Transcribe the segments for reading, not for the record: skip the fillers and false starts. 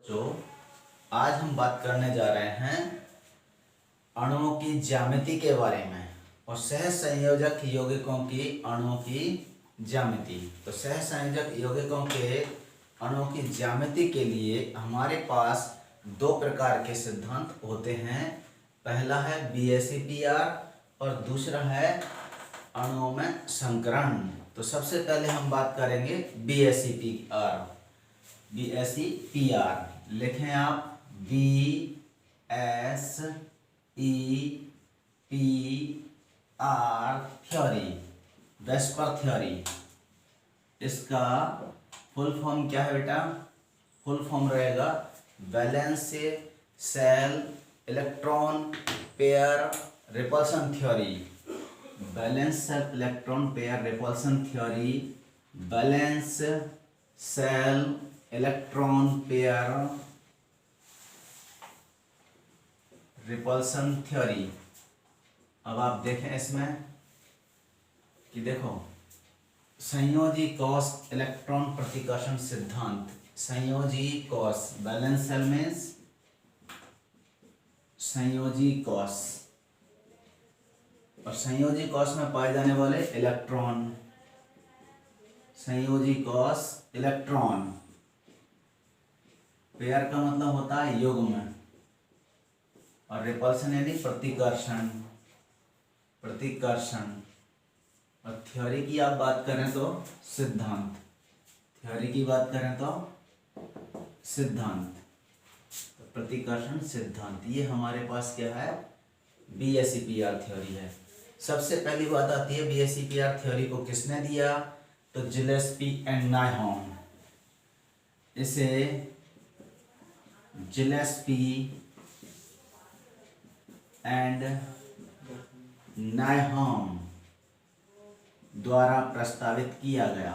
जो आज हम बात करने जा रहे हैं अणुओं की ज्यामिति के बारे में और सहसंयोजक यौगिकों की अणुओं की ज्यामिति। तो सहसंयोजक यौगिकों के अणुओं की ज्यामिति के लिए हमारे पास दो प्रकार के सिद्धांत होते हैं। पहला है BACPR और दूसरा है अणुओं में संकरण। तो सबसे पहले हम बात करेंगे BACPR। लिखें आप BACPR थ्योरी, वेस्पर थ्योरी। इसका फुल फॉर्म क्या है बेटा? फुल फॉर्म रहेगा valence shell electron pair repulsion theory. Valence shell electron pair repulsion theory, valence shell electron pair repulsion theory. अब आप देखें इसमें कि देखो संयोजी कॉस इलेक्ट्रॉन प्रतिकर्षण सिद्धांत। संयोजी कॉस, बैलेंस शेल में संयोजी कॉस और संयोजी कॉस में पाए जाने वाले इलेक्ट्रॉन, संयोजी कॉस इलेक्ट्रॉन। पेयर का मतलब होता है युग्म और रिपल्सन यानी प्रतिकर्षण, प्रतिकर्षण। और थ्योरी की आप बात करें तो सिद्धांत, थ्योरी की बात करें तो सिद्धांत, तो प्रतिकर्षण सिद्धांत। ये हमारे पास क्या है? BACPR थ्योरी है। सबसे पहली बात आती है BACPR थ्योरी को किसने दिया? तो जिलेस्पी एंड नायहॉम। इसे जिलेस्पी एंड नायहॉम द्वारा प्रस्तावित किया गया,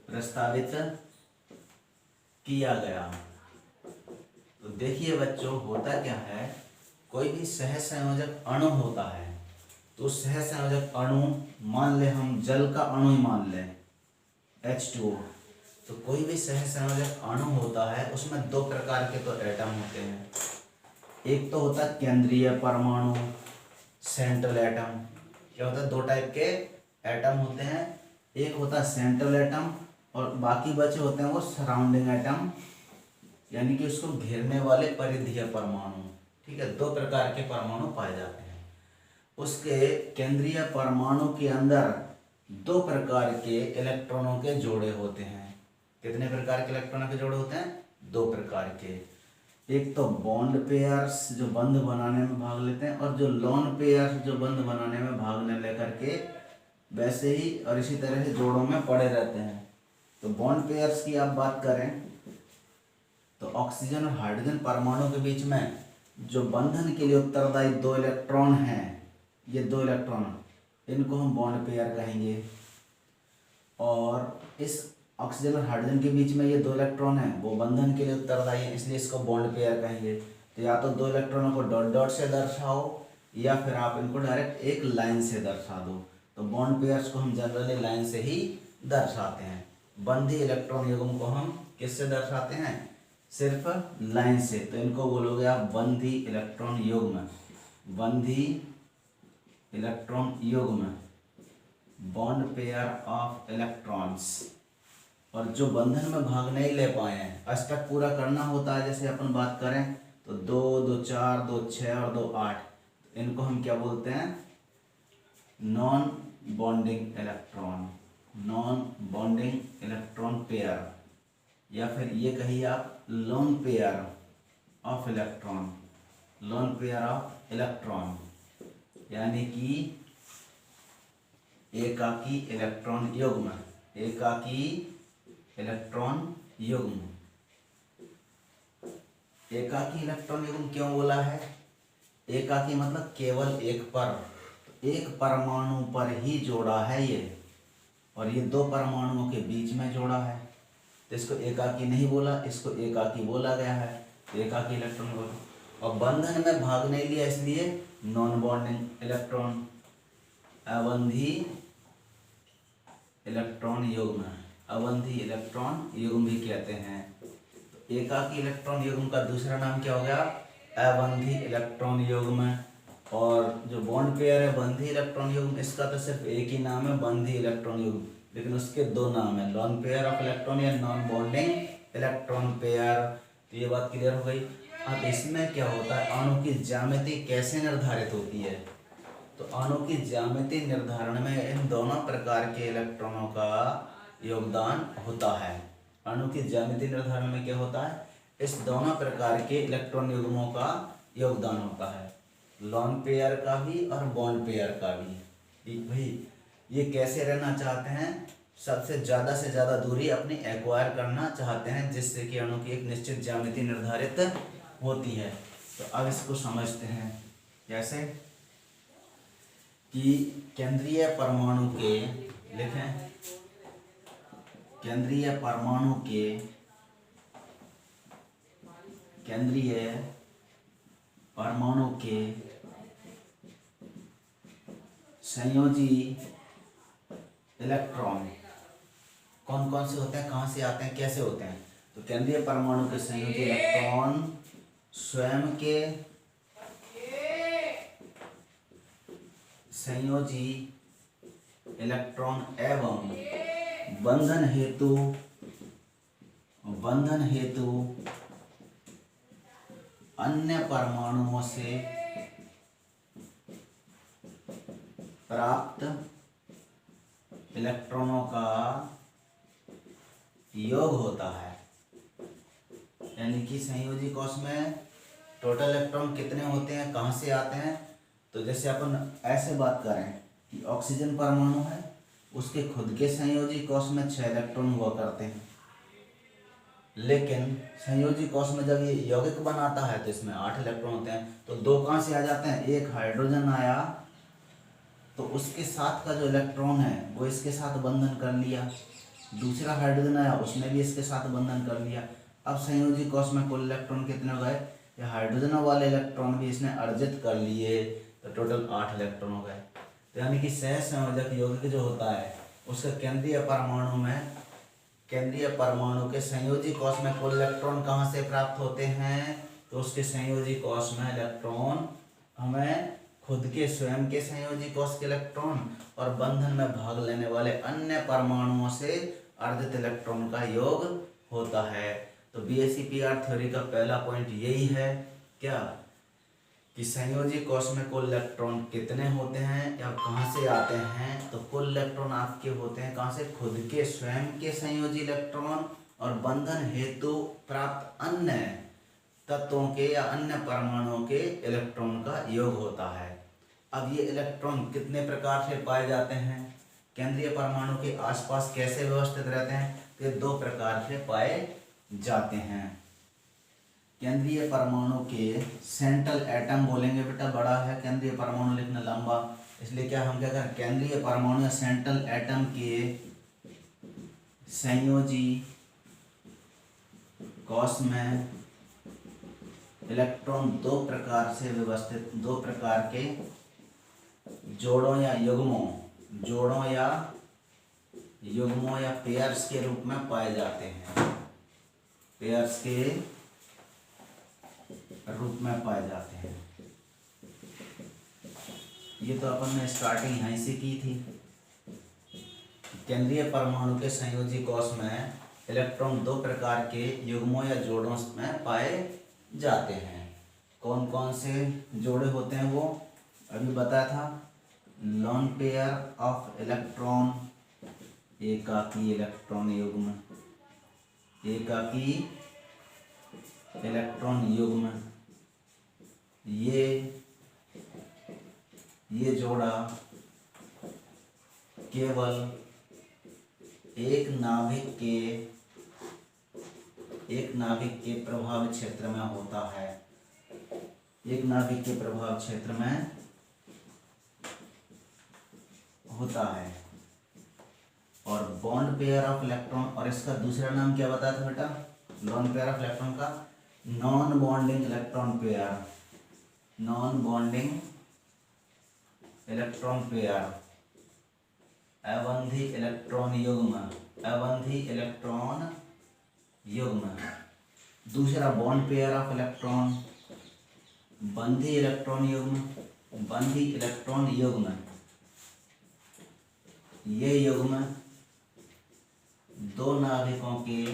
प्रस्तावित किया गया। तो देखिए बच्चों, होता क्या है, कोई भी सहसंयोजक अणु होता है तो सहसंयोजक अणु, मान ले हम जल का अणु ही मान लें H2O। तो कोई भी सहसंयोजक अणु होता है उसमें दो प्रकार के तो एटम होते हैं। एक तो होता है केंद्रीय परमाणु, सेंट्रल एटम। क्या होता है? दो टाइप के एटम होते हैं। एक होता है सेंट्रल एटम और बाकी बचे होते हैं वो सराउंडिंग एटम, यानी कि उसको घेरने वाले परिधीय परमाणु। ठीक है, दो प्रकार के परमाणु पाए जाते हैं। उसके केंद्रीय परमाणु के अंदर दो प्रकार के इलेक्ट्रॉनों के जोड़े होते हैं। कितने प्रकार के इलेक्ट्रॉनों के जोड़े होते हैं? दो प्रकार के। एक तो बॉन्ड पेयर्स जो बंध बनाने में भाग लेते हैं, और जो लोन पेयर्स जो बंध बनाने में भाग न लेकर के वैसे ही और इसी तरह से जोड़ों में पड़े रहते हैं। तो बॉन्ड पेयर्स की आप बात करें तो ऑक्सीजन और हाइड्रोजन परमाणु के बीच में जो बंधन के लिए उत्तरदायी दो इलेक्ट्रॉन हैं, ये दो इलेक्ट्रॉन, इनको हम बॉन्ड पेयर कहेंगे। और इस ऑक्सीजन और हाइड्रोजन के बीच में ये दो इलेक्ट्रॉन हैं, वो बंधन के लिए उत्तरदायी है, इसलिए इसको बॉन्ड पेयर कहेंगे। तो या तो दो इलेक्ट्रॉनों को डॉट डॉट से दर्शाओ या फिर आप इनको डायरेक्ट एक लाइन से दर्शा दो। तो बॉन्ड पेयर्स को हम जनरली लाइन से ही दर्शाते हैं। बंधी इलेक्ट्रॉन युग्म को हम किससे दर्शाते हैं? सिर्फ लाइन से। तो इनको बोलोगे आप बंधी इलेक्ट्रॉन युग्म, बंधी इलेक्ट्रॉन युग्म, बॉन्ड पेयर ऑफ इलेक्ट्रॉन्स। और जो बंधन में भाग नहीं ले पाए हैं, अष्टक पूरा करना होता है, जैसे अपन बात करें तो 2, 2, 4, 2, 6 और 2, 8, इनको हम क्या बोलते हैं? Non bonding electron, non bonding electron pair, या फिर ये कहिए आप loan pair of electron, loan pair of electron, यानी कि एकाकी इलेक्ट्रॉन युग्म, एकाकी इलेक्ट्रॉन युग्म। एकाकी इलेक्ट्रॉन युग्म क्यों बोला है? एकाकी मतलब केवल एक पर, एक परमाणु पर ही जोड़ा है ये, और ये दो परमाणुओं के बीच में जोड़ा है, तो इसको एकाकी नहीं बोला, इसको एकाकी बोला गया है। तो एकाकी इलेक्ट्रॉन बोला। और बंधन में भाग नहीं लिया इसलिए नॉन बॉन्डिंग इलेक्ट्रॉन, अबंधी इलेक्ट्रॉन युग्म, अबंधी इलेक्ट्रॉन युग्म भी कहते हैं। तो एकाकी इलेक्ट्रॉन युग्म का दूसरा नाम क्या हो गया? अबंधी इलेक्ट्रॉन युग्म। और जो बॉन्ड पेयर है बंधी इलेक्ट्रॉन युग्म, इसका तो सिर्फ एक ही नाम है बंधी इलेक्ट्रॉन युग्म, लेकिन उसके दो नाम है, लोन पेयर ऑफ इलेक्ट्रॉन या नॉन बॉन्डिंग इलेक्ट्रॉन पेयर। तो ये बात क्लियर हो गई। अब इसमें क्या होता है, अणु की ज्यामिति कैसे निर्धारित होती है? तो अणु की ज्यामिति निर्धारण में इन दोनों प्रकार के इलेक्ट्रॉनों का योगदान होता है। अणु की ज्यामिति निर्धारण में क्या होता है, इस दोनों प्रकार के इलेक्ट्रॉन युग्मों का योगदान होता है, लोन पेयर का भी और बॉन्ड पेयर का भी। भाई ये कैसे रहना चाहते हैं, सबसे से ज़्यादा दूरी अपनी एक्वायर करना चाहते हैं, जिससे कि अणु की एक निश्चित ज्यामिति निर्धारित होती है। तो अब इसको समझते हैं कैसे कि केंद्रीय परमाणु के, लिखें, केंद्रीय परमाणु के संयोजी इलेक्ट्रॉन कौन कौन से होते हैं, कहाँ से आते हैं, कैसे होते हैं? तो केंद्रीय परमाणु के संयोजी इलेक्ट्रॉन स्वयं के संयोजी इलेक्ट्रॉन एवं बंधन हेतु अन्य परमाणुओं से प्राप्त इलेक्ट्रॉनों का योग होता है। यानी कि संयोजी कोश में टोटल इलेक्ट्रॉन कितने होते हैं, कहाँ से आते हैं? तो जैसे अपन ऐसे बात करें कि ऑक्सीजन परमाणु है, उसके खुद के संयोजी कोश में 6 इलेक्ट्रॉन हुआ करते हैं, लेकिन संयोजी कोश में जब ये यौगिक बनाता है तो इसमें 8 इलेक्ट्रॉन होते हैं। तो 2 कहाँ से आ जाते हैं, एक हाइड्रोजन आया तो उसके साथ का जो इलेक्ट्रॉन है वो इसके साथ बंधन कर लिया, दूसरा हाइड्रोजन आया उसने भी इसके साथ बंधन कर लिया। अब संयोजी कोश में कुल इलेक्ट्रॉन कितने हो गए, ये हाइड्रोजन वाले इलेक्ट्रॉन भी इसने अर्जित कर लिए, तो टोटल 8 इलेक्ट्रॉन हो गए। तो यानी कि सहसंयोजक यौगिक जो होता है उसके केंद्रीय परमाणु के संयोजी कोश में कुल इलेक्ट्रॉन कहाँ से प्राप्त होते हैं? तो उसके संयोजी कोश में इलेक्ट्रॉन हमें खुद के स्वयं के संयोजी कोश के इलेक्ट्रॉन और बंधन में भाग लेने वाले अन्य परमाणुओं से अर्जित इलेक्ट्रॉन का योग होता है। तो BSEPR थ्योरी का पहला पॉइंट यही है क्या, कि संयोजी कोश में कुल इलेक्ट्रॉन कितने होते हैं या कहाँ से आते हैं? तो कुल इलेक्ट्रॉन आपके होते हैं कहाँ से, खुद के स्वयं के संयोजी इलेक्ट्रॉन और बंधन हेतु प्राप्त अन्य तत्वों के या अन्य परमाणुओं के इलेक्ट्रॉन का योग होता है। अब ये इलेक्ट्रॉन कितने प्रकार से पाए जाते हैं, केंद्रीय परमाणु के आसपास कैसे व्यवस्थित रहते हैं? तो ये 2 प्रकार से पाए जाते हैं। केंद्रीय परमाणु के सेंट्रल एटम बोलेंगे बेटा, बड़ा है केंद्रीय परमाणु लिखना लंबा, इसलिए क्या हम क्या करें, केंद्रीय परमाणु या सेंट्रल एटम के संयोजी कोश में इलेक्ट्रॉन 2 प्रकार से व्यवस्थित, 2 प्रकार के जोड़ों या पेयर्स के रूप में पाए जाते हैं, पेयर्स के रूप में पाए जाते हैं। ये तो अपन ने स्टार्टिंग यहीं से की थी। केंद्रीय परमाणु के संयोजी कोश में इलेक्ट्रॉन 2 प्रकार के युग्मों या जोड़ों में पाए जाते हैं। कौन कौन से जोड़े होते हैं वो अभी बताया था, लोन पेयर ऑफ इलेक्ट्रॉन, एकाकी इलेक्ट्रॉन युग्म, एकाकी इलेक्ट्रॉन युग्म, ये जोड़ा केवल एक नाभिक के प्रभाव क्षेत्र में होता है, एक नाभिक के प्रभाव क्षेत्र में होता है। और बॉन्ड पेयर ऑफ इलेक्ट्रॉन, और इसका दूसरा नाम क्या बताया था बेटा, लोन पेयर ऑफ इलेक्ट्रॉन का non bonding electron pair, non bonding electron pair, अबंधी इलेक्ट्रॉन युग्म, अबंधी इलेक्ट्रॉन युग्म। दूसरा बॉन्ड पेयर ऑफ इलेक्ट्रॉन, बंधी इलेक्ट्रॉन युग्म, बंधी इलेक्ट्रॉन युग्म, ये युग्म दो नाभिकों के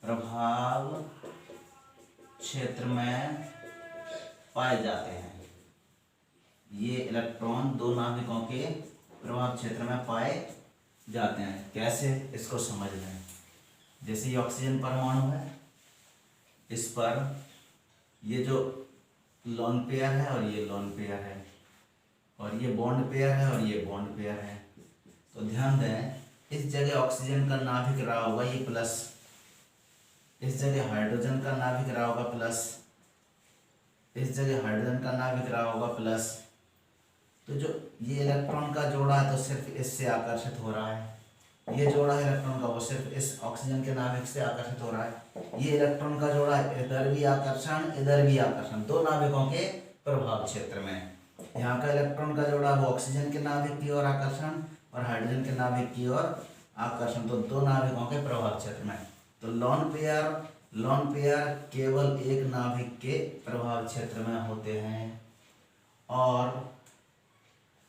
प्रभाव क्षेत्र में पाए जाते हैं। ये इलेक्ट्रॉन दो नाभिकों के प्रभाव क्षेत्र में पाए जाते हैं। कैसे, इसको समझ लें। जैसे ये ऑक्सीजन परमाणु है, इस पर ये जो लोन पेयर है और ये लोन पेयर है, और ये बॉन्ड पेयर है और ये बॉन्ड पेयर है। तो ध्यान दें, इस जगह ऑक्सीजन का नाभिक रहा होगा ये प्लस, इस जगह हाइड्रोजन का नाभिक रहा होगा प्लस, इस जगह हाइड्रोजन का नाभिक रहा होगा प्लस। तो जो ये इलेक्ट्रॉन का जोड़ा है तो सिर्फ इससे आकर्षित हो रहा है, ये जोड़ा है इलेक्ट्रॉन का वो सिर्फ इस ऑक्सीजन के नाभिक से आकर्षित हो रहा है। ये इलेक्ट्रॉन का जोड़ा है, इधर भी आकर्षण इधर भी आकर्षण, दो नाभिकों के प्रभाव क्षेत्र में। यहाँ का इलेक्ट्रॉन का जोड़ा वो ऑक्सीजन के नाभिक की ओर आकर्षण और हाइड्रोजन के नाभिक की ओर आकर्षण, तो दो नाभिकों के प्रभाव क्षेत्र में। तो लोन पेयर केवल एक नाभिक के प्रभाव क्षेत्र में होते हैं, और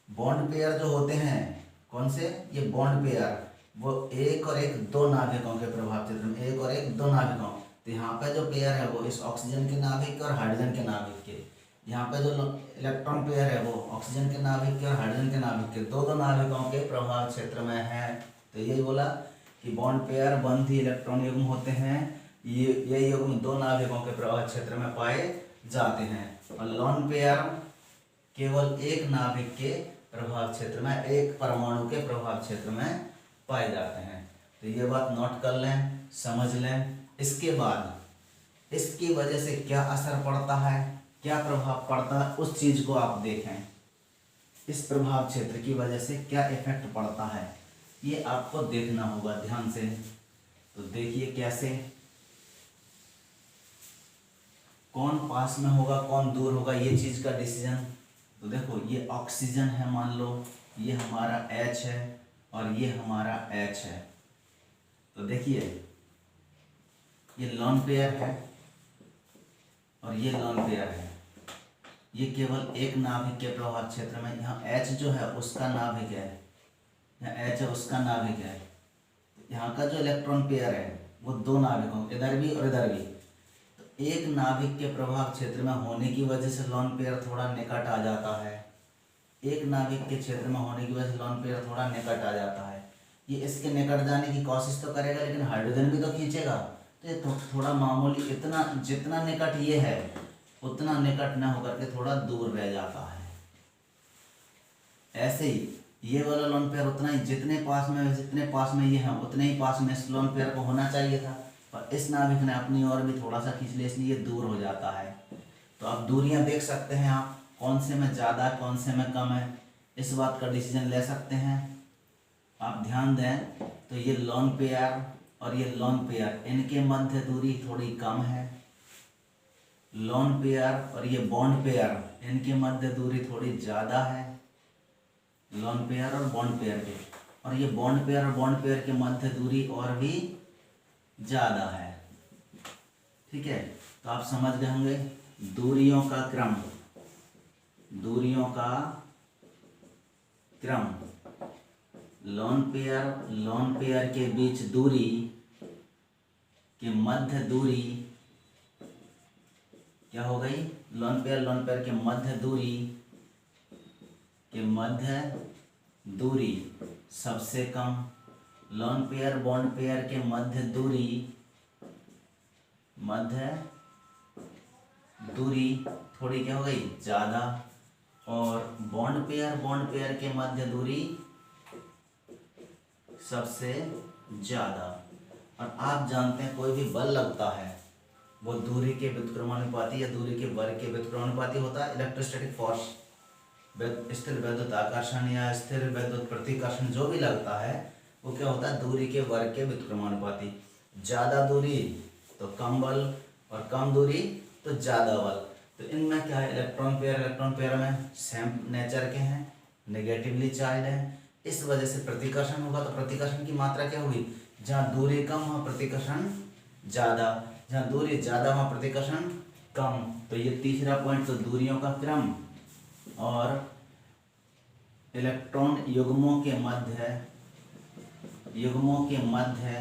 बॉन्ड पेयर जो होते हैं, कौन से, ये बॉन्ड पेयर, वो एक और एक दो नाभिकों के प्रभाव क्षेत्र में, एक और एक दो नाभिकों। तो यहाँ पे जो पेयर है वो इस ऑक्सीजन के नाभिक और हाइड्रोजन के नाभिक के, यहाँ पे जो इलेक्ट्रॉन पेयर है वो ऑक्सीजन के नाभिक के और हाइड्रोजन के नाभिक के, दो नाभिकों के प्रभाव क्षेत्र में है। तो यही बोला कि बॉन्ड पेयर बंधी इलेक्ट्रॉन युग्म होते हैं, ये युग्म दो नाभिकों के प्रभाव क्षेत्र में पाए जाते हैं। और लोन पेयर केवल एक नाभिक के प्रभाव क्षेत्र में, एक परमाणु के प्रभाव क्षेत्र में पाए जाते हैं। तो ये बात नोट कर लें, समझ लें। इसके बाद इसकी वजह से क्या असर पड़ता है, क्या प्रभाव पड़ता है, उस चीज को आप देखें। इस प्रभाव क्षेत्र की वजह से क्या इफेक्ट पड़ता है, ये आपको देखना होगा ध्यान से। तो देखिए कैसे, कौन पास में होगा कौन दूर होगा, ये चीज का डिसीजन। तो देखो, ये ऑक्सीजन है, मान लो ये हमारा H है और ये हमारा H है। तो देखिए, ये लोन पेयर है और ये लोन पेयर है, ये केवल एक नाभिक के प्रभाव क्षेत्र में, यहाँ H जो है उसका नाभिक है, यहाँ H है उसका नाभिक है। यहाँ का जो इलेक्ट्रॉन पेयर है वो दो नाभिकों, इधर भी और इधर भी। तो एक नाभिक के प्रभाव क्षेत्र में होने की वजह से लोन पेयर थोड़ा निकट आ जाता है, एक नाभिक के क्षेत्र में होने की वजह से लोन पेयर थोड़ा निकट आ जाता है। ये इसके निकट जाने की कोशिश तो करेगा, लेकिन हाइड्रोजन भी तो खींचेगा। तो ये थोड़ा मामूली, इतना जितना निकट ये है उतना निकट न होकर के थोड़ा दूर रह जाता है। ऐसे ही ये वाला लोन पेयर उतना ही, जितने पास में ये है उतने ही पास में इस लोन पेयर को होना चाहिए था, पर इस नाभिक ने अपनी ओर भी थोड़ा सा खींच लिया, इसलिए दूर हो जाता है। तो आप दूरियां देख सकते हैं, आप कौन से में ज़्यादा है कौन से में कम है, इस बात का डिसीजन ले सकते हैं। आप ध्यान दें, तो ये लोन पेयर और ये लोन पेयर, इनके मध्य दूरी थोड़ी कम है। लोन पेयर और ये बॉन्ड पेयर, इनके मध्य दूरी थोड़ी ज़्यादा है, लोन पेयर और बॉन्ड पेयर के। और ये बॉन्ड पेयर और बॉन्ड पेयर के मध्य दूरी और भी ज़्यादा है। ठीक है, तो आप समझ गए होंगे दूरियों का क्रम, दूरियों का क्रम। लोन पेयर के बीच दूरी के मध्य दूरी क्या हो गई, लोन पेयर के मध्य दूरी सबसे कम, लोन पेयर बॉन्ड पेयर के मध्य दूरी थोड़ी क्या हो गई, ज़्यादा, और बॉन्ड पेयर के मध्य दूरी सबसे ज़्यादा। और आप जानते हैं कोई भी बल लगता है वो दूरी के व्युत्क्रमानुपाती या दूरी के वर्ग के व्युत्क्रमानुपाती होता है। इलेक्ट्रोस्टैटिक फोर्स, स्थिर विद्युत आकर्षण या स्थिर विद्युत प्रतिकर्षण जो भी लगता है वो क्या होता है, दूरी के वर्ग के व्युत्क्रमानुपाती। ज़्यादा दूरी तो कम बल और कम दूरी तो ज़्यादा बल। तो इनमें क्या है, इलेक्ट्रॉन पेयर में सेम नेचर के हैं, नेगेटिवली चार्ज हैं, इस वजह से प्रतिकर्षण होगा। तो प्रतिकर्षण की मात्रा क्या होगी, जहाँ दूरी कम वहाँ प्रतिकर्षण ज़्यादा, जहाँ दूरी ज़्यादा वहाँ प्रतिकर्षण कम। तो ये तीसरा पॉइंट, तो दूरियों का क्रम और इलेक्ट्रॉन युग्मों के मध्य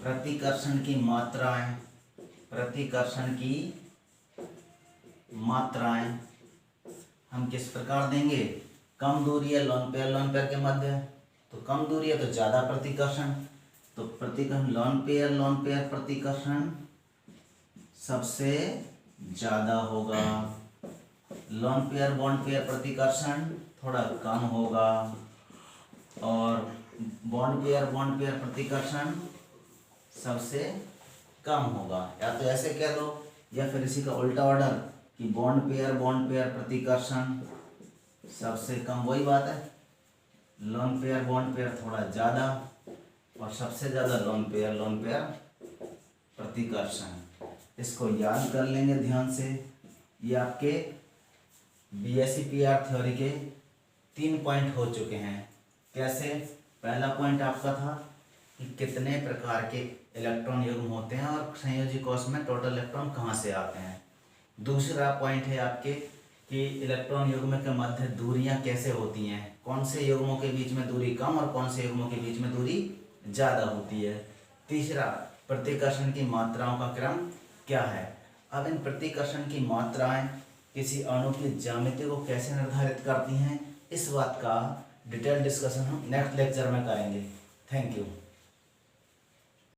प्रतिकर्षण की मात्राएं हम किस प्रकार देंगे, कम दूरी है लोन पेयर के मध्य, तो कम दूरी है तो ज़्यादा प्रतिकर्षण, तो प्रतिकर्षण लोन पेयर प्रतिकर्षण सबसे ज़्यादा होगा, लोन पेयर बॉन्ड पेयर प्रतिकर्षण थोड़ा कम होगा, और बॉन्ड पेयर प्रतिकर्षण सबसे कम होगा। या तो ऐसे कह दो, या फिर इसी का उल्टा ऑर्डर कि बॉन्ड पेयर प्रतिकर्षण सबसे कम, वही बात है, लोन पेयर बॉन्ड पेयर थोड़ा ज़्यादा, और सबसे ज़्यादा लोन पेयर प्रतिकर्षण। इसको याद कर लेंगे ध्यान से। ये आपके BSc-PR थ्योरी के 3 पॉइंट हो चुके हैं। कैसे, पहला पॉइंट आपका था कि कितने प्रकार के इलेक्ट्रॉन युग्म होते हैं और संयोजी कोश में टोटल इलेक्ट्रॉन कहाँ से आते हैं। दूसरा पॉइंट है आपके कि इलेक्ट्रॉन युग्म के मध्य दूरियां कैसे होती हैं, कौन से युग्मों के बीच में दूरी कम और कौन से युग्मों के बीच में दूरी ज़्यादा होती है। तीसरा, प्रतिकर्षण की मात्राओं का क्रम क्या है। अब इन प्रतिकर्षण की मात्राएं किसी अणु की ज्यामिति को कैसे निर्धारित करती हैं, इस बात का डिटेल डिस्कशन हम नेक्स्ट लेक्चर में करेंगे। Thank you.